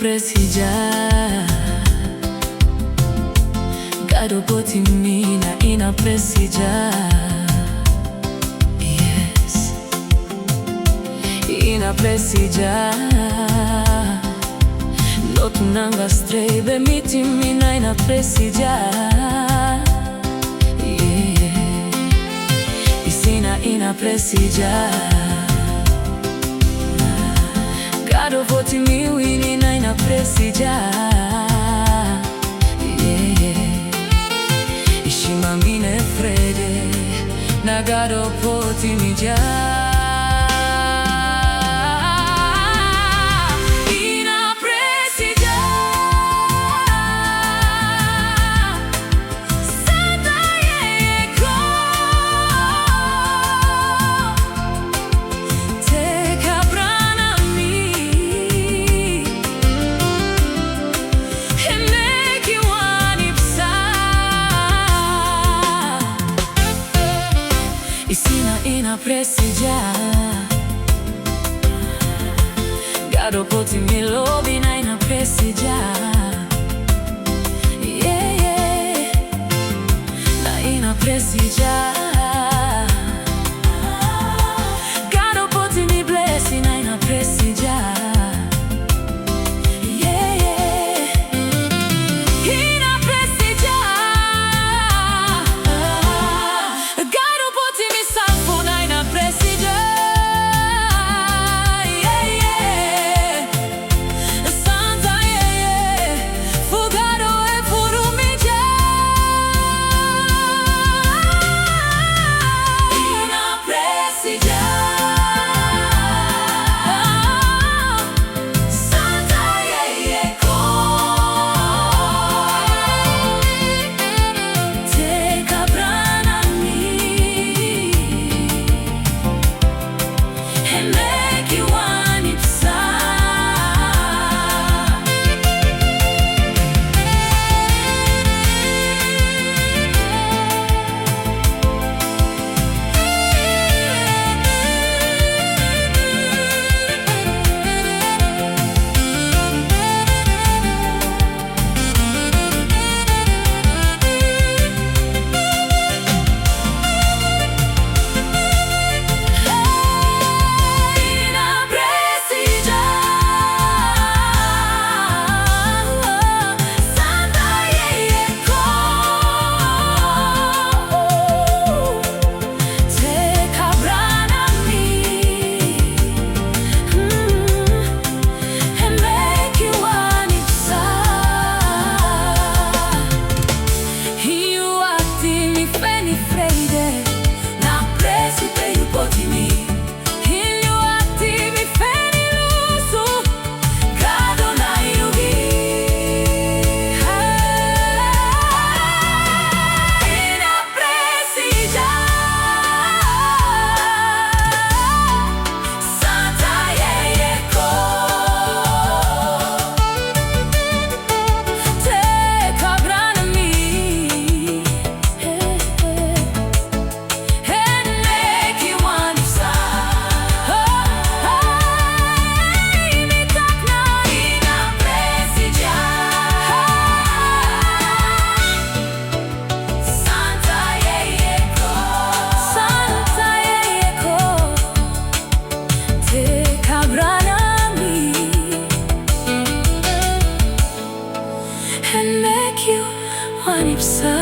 presija Gado poti mina ina presija Yes Ina presija Lotu nanga stray be miti mina ina presija Yeah Isina ina presija Gado poti miwini na ina presija Ishima mine frede na gado poti mija Ina presija Santa yeko Teka brana mi Hemeki wanipsa Isina ina presija Gado poti mi lobi na ina presija Yeah, yeah Na ina presija Gado poti mi blessi na ina presija Yeah, yeah Ina presija Gado poti mi salvo na ina presija Yeah, yeah Santa, yeah, yeah Fugado e furumija Ina presija Santa, yeah, yeah Teka brana mi Hemeki wanipsa Ina presija Santa, yeah, yeah Teka brana mi Hemeki wanipsa Hiu ati mi feni freide Na presi pe yu poti mi Hiu ati mi feni lusu Gado na yugi Ina presija Santa, yeah, yeah Teka brana mi Hemeki wanipsa Imitakna ina presija Santa, yeah, yeah Santa, yeah, yeah Teka brana mi Hemeki wanipsa